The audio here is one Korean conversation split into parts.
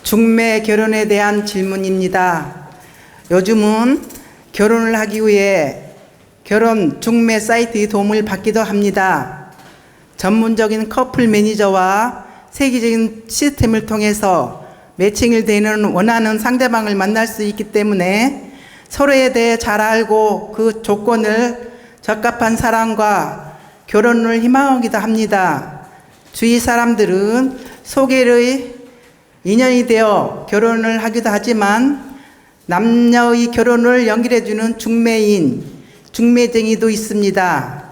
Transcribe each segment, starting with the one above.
중매 결혼에 대한 질문입니다. 요즘은 결혼을 하기 위해 결혼 중매 사이트의 도움을 받기도 합니다. 전문적인 커플 매니저와 세계적인 시스템을 통해서 매칭을 되는 원하는 상대방을 만날 수 있기 때문에 서로에 대해 잘 알고 그 조건을 적합한 사람과 결혼을 희망하기도 합니다. 주위 사람들은 소개의 인연이 되어 결혼을 하기도 하지만 남녀의 결혼을 연결해주는 중매인, 중매쟁이도 있습니다.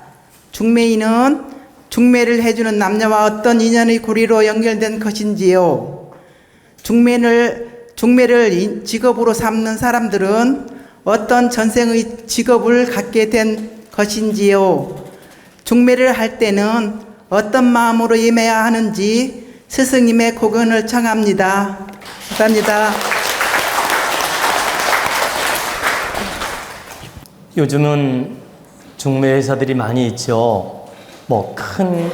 중매인은 중매를 해주는 남녀와 어떤 인연의 고리로 연결된 것인지요. 중매를 직업으로 삼는 사람들은 어떤 전생의 직업을 갖게 된 것인지요. 중매를 할 때는 어떤 마음으로 임해야 하는지 스승님의 고견을 청합니다. 감사합니다. 요즘은 중매 회사들이 많이 있죠. 뭐 큰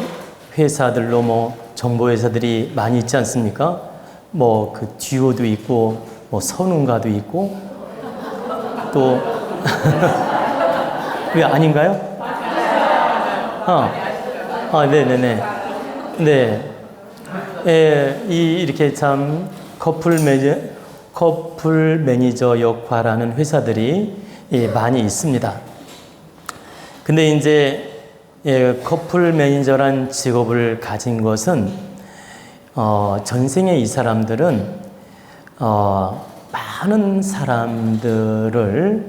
회사들로 정보회사들이 많이 있지 않습니까? 그 듀오도 있고 선운가도 있고 또 왜 아닌가요? 네네네. 네. 이렇게 참 커플 매니저 역할하는 회사들이 많이 있습니다. 근데 이제 커플 매니저란 직업을 가진 것은 전생에 이 사람들은 많은 사람들을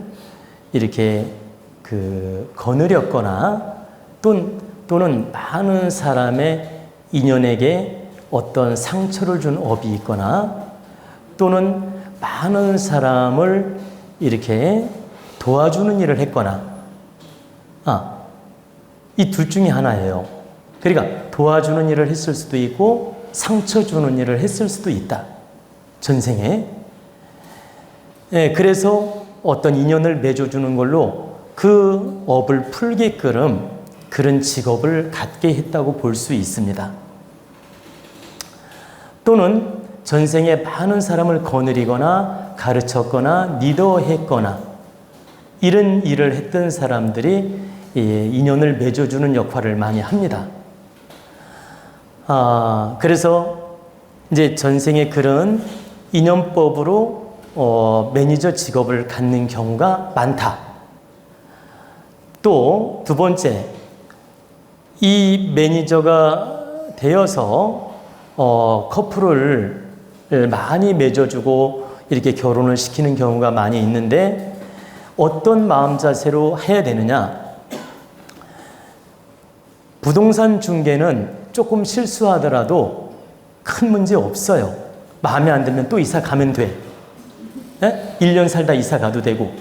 이렇게 거느렸거나 또는 많은 사람의 인연에게 어떤 상처를 준 업이 있거나 또는 많은 사람을 이렇게 도와주는 일을 했거나 이 둘 중에 하나예요. 그러니까 도와주는 일을 했을 수도 있고 상처 주는 일을 했을 수도 있다. 전생에. 그래서 어떤 인연을 맺어주는 걸로 그 업을 풀게끔 그런 직업을 갖게 했다고 볼 수 있습니다. 또는 전생에 많은 사람을 거느리거나 가르쳤거나 리더했거나 이런 일을 했던 사람들이 인연을 맺어주는 역할을 많이 합니다. 그래서 이제 전생에 그런 인연법으로 매니저 직업을 갖는 경우가 많다. 또 두 번째, 이 매니저가 되어서 커플을 많이 맺어주고 이렇게 결혼을 시키는 경우가 많이 있는데 어떤 마음 자세로 해야 되느냐? 부동산 중개는 조금 실수하더라도 큰 문제 없어요. 마음에 안 들면 또 이사 가면 돼. 1년 살다 이사 가도 되고.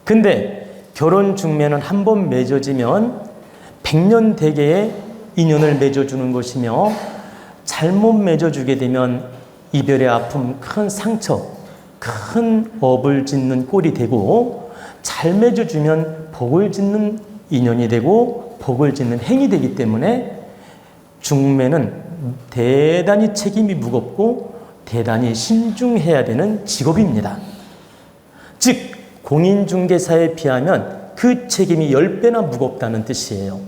근데 결혼 중매는 한 번 맺어지면 100년 대계의 인연을 맺어주는 것이며 잘못 맺어주게 되면 이별의 아픔, 큰 상처, 큰 업을 짓는 꼴이 되고 잘 맺어주면 복을 짓는 인연이 되고 복을 짓는 행이 되기 때문에 중매는 대단히 책임이 무겁고 대단히 신중해야 되는 직업입니다. 즉 공인중개사에 비하면 그 책임이 10배나 무겁다는 뜻이에요.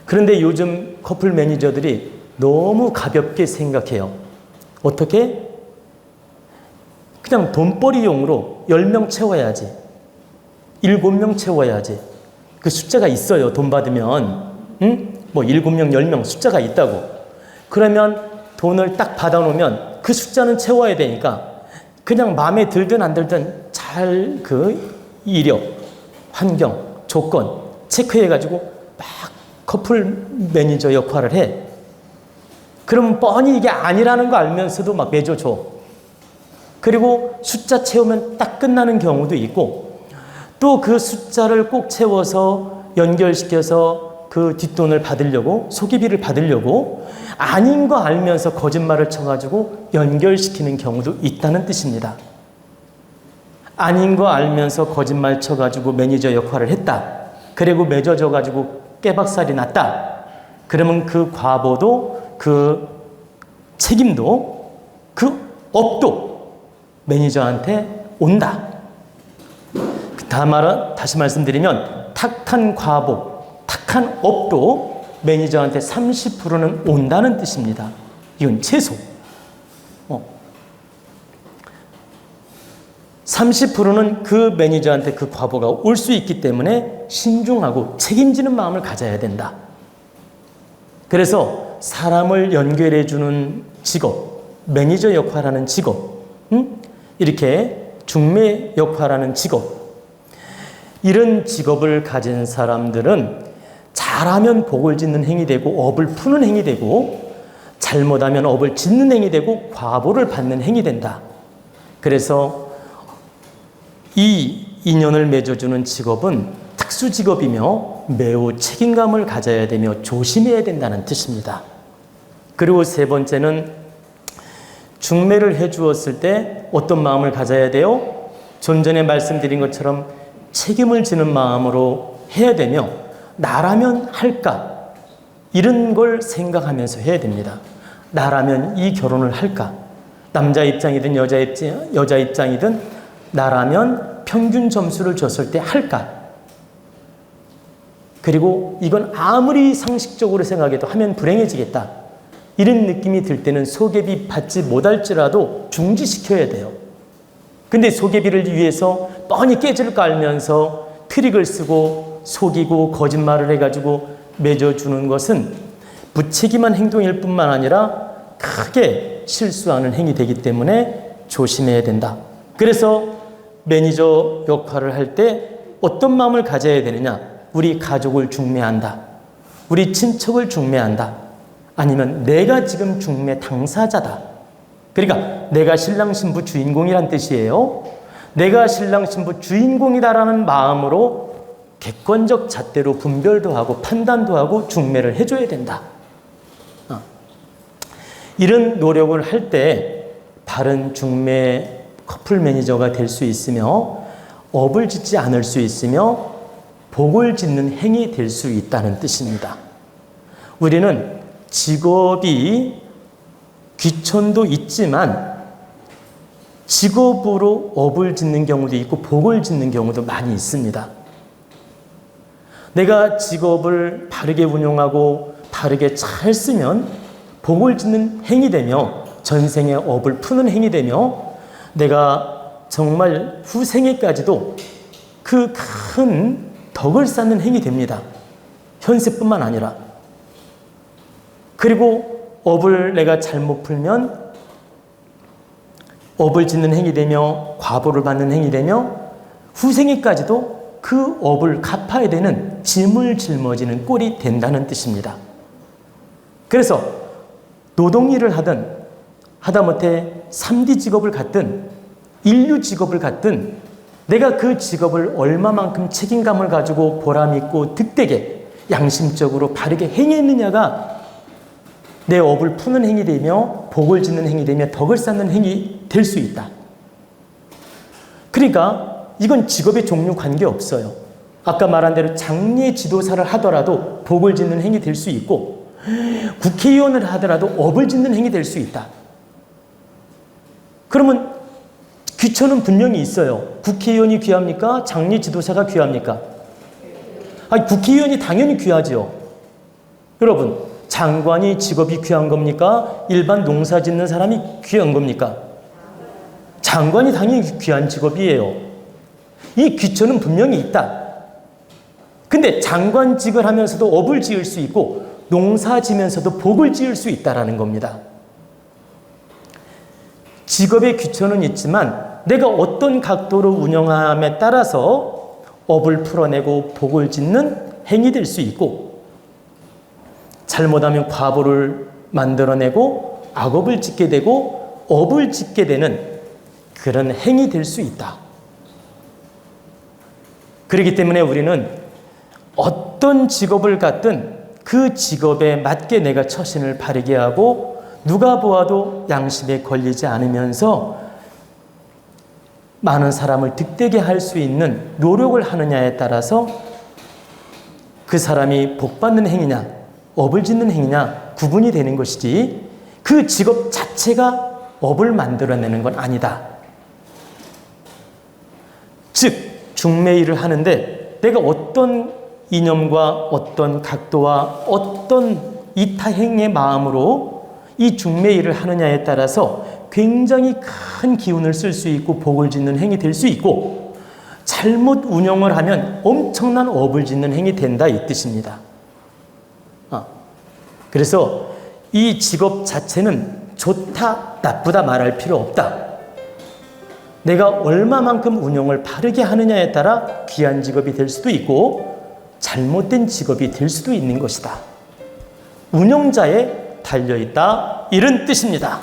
그런데 요즘 커플 매니저들이 너무 가볍게 생각해요. 어떻게? 그냥 돈벌이용으로 10명 채워야지. 7명 채워야지. 그 숫자가 있어요. 돈 받으면. 7명, 10명 숫자가 있다고. 그러면 돈을 딱 받아놓으면 그 숫자는 채워야 되니까 그냥 마음에 들든 안 들든 잘 이력, 환경, 조건 체크해가지고 막 커플 매니저 역할을 해. 그러면 뻔히 이게 아니라는 거 알면서도 막 맺어줘. 그리고 숫자 채우면 딱 끝나는 경우도 있고 또 그 숫자를 꼭 채워서 연결시켜서 그 뒷돈을 받으려고 소개비를 받으려고 아닌 거 알면서 거짓말을 쳐가지고 연결시키는 경우도 있다는 뜻입니다. 아닌 거 알면서 거짓말 쳐가지고 매니저 역할을 했다. 그리고 맺어져가지고 깨박살이 났다. 그러면 그 과보도 그 책임도 그 업도 매니저한테 온다. 다시 말씀드리면 탁한 과복, 탁한 업도 매니저한테 30%는 온다는 뜻입니다. 이건 최소. 30%는 그 매니저한테 그 과보가 올 수 있기 때문에 신중하고 책임지는 마음을 가져야 된다. 그래서 사람을 연결해 주는 직업, 매니저 역할하는 직업, 이렇게 중매 역할하는 직업, 이런 직업을 가진 사람들은 잘하면 복을 짓는 행위 되고 업을 푸는 행위 되고 잘못하면 업을 짓는 행위 되고 과보를 받는 행위 된다. 그래서 이 인연을 맺어주는 직업은 특수 직업이며 매우 책임감을 가져야 되며 조심해야 된다는 뜻입니다. 그리고 세 번째는 중매를 해 주었을 때 어떤 마음을 가져야 돼요? 좀 전에 말씀드린 것처럼 책임을 지는 마음으로 해야 되며 나라면 할까? 이런 걸 생각하면서 해야 됩니다. 나라면 이 결혼을 할까? 남자 입장이든 여자 입장이든 나라면 평균 점수를 줬을 때 할까? 그리고 이건 아무리 상식적으로 생각해도 하면 불행해지겠다. 이런 느낌이 들 때는 소개비 받지 못할지라도 중지시켜야 돼요. 근데 소개비를 위해서 뻔히 깨질 깔면서 트릭을 쓰고 속이고 거짓말을 해가지고 맺어주는 것은 무책임한 행동일 뿐만 아니라 크게 실수하는 행위 되기 때문에 조심해야 된다. 그래서 매니저 역할을 할 때 어떤 마음을 가져야 되느냐? 우리 가족을 중매한다. 우리 친척을 중매한다. 아니면 내가 지금 중매 당사자다. 그러니까 내가 신랑 신부 주인공이란 뜻이에요. 내가 신랑 신부 주인공이다라는 마음으로 객관적 잣대로 분별도 하고 판단도 하고 중매를 해줘야 된다. 이런 노력을 할 때 바른 중매 커플 매니저가 될 수 있으며 업을 짓지 않을 수 있으며 복을 짓는 행이 될 수 있다는 뜻입니다. 우리는 직업이 귀천도 있지만 직업으로 업을 짓는 경우도 있고 복을 짓는 경우도 많이 있습니다. 내가 직업을 바르게 운용하고 바르게 잘 쓰면 복을 짓는 행이 되며 전생의 업을 푸는 행이 되며 내가 정말 후생에까지도 그 큰 덕을 쌓는 행이 됩니다. 현세뿐만 아니라. 그리고 업을 내가 잘못 풀면 업을 짓는 행이 되며 과보를 받는 행이 되며 후생에까지도 그 업을 갚아야 되는 짐을 짊어지는 꼴이 된다는 뜻입니다. 그래서 노동일을 하든 하다못해 3D 직업을 갖든 인류 직업을 갖든 내가 그 직업을 얼마만큼 책임감을 가지고 보람있고 득되게 양심적으로 바르게 행했느냐가 내 업을 푸는 행위 되며 복을 짓는 행위 되며 덕을 쌓는 행위 될 수 있다. 그러니까 이건 직업의 종류 관계없어요. 아까 말한 대로 장례 지도사를 하더라도 복을 짓는 행위 될 수 있고 국회의원을 하더라도 업을 짓는 행위 될 수 있다. 그러면 귀천은 분명히 있어요. 국회의원이 귀합니까? 장례 지도사가 귀합니까? 아니, 국회의원이 당연히 귀하죠. 여러분, 장관이 직업이 귀한 겁니까? 일반 농사 짓는 사람이 귀한 겁니까? 장관이 당연히 귀한 직업이에요. 이 귀천은 분명히 있다. 근데 장관직을 하면서도 업을 지을 수 있고 농사 지면서도 복을 지을 수 있다는 겁니다. 직업의 귀천은 있지만 내가 어떤 각도로 운영함에 따라서 업을 풀어내고 복을 짓는 행위 될 수 있고 잘못하면 과보를 만들어내고 악업을 짓게 되고 업을 짓게 되는 그런 행위 될 수 있다. 그렇기 때문에 우리는 어떤 직업을 갖든 그 직업에 맞게 내가 처신을 바르게 하고 누가 보아도 양심에 걸리지 않으면서 많은 사람을 득되게 할 수 있는 노력을 하느냐에 따라서 그 사람이 복받는 행위냐 업을 짓는 행위냐 구분이 되는 것이지 그 직업 자체가 업을 만들어내는 건 아니다. 즉, 중매일을 하는데 내가 어떤 이념과 어떤 각도와 어떤 이타행의 마음으로 이 중매일을 하느냐에 따라서 굉장히 큰 기운을 쓸 수 있고 복을 짓는 행이 될 수 있고, 잘못 운영을 하면 엄청난 업을 짓는 행이 된다, 이 뜻입니다. 그래서 이 직업 자체는 좋다, 나쁘다 말할 필요 없다. 내가 얼마만큼 운영을 바르게 하느냐에 따라 귀한 직업이 될 수도 있고 잘못된 직업이 될 수도 있는 것이다. 운영자에 달려있다, 이런 뜻입니다.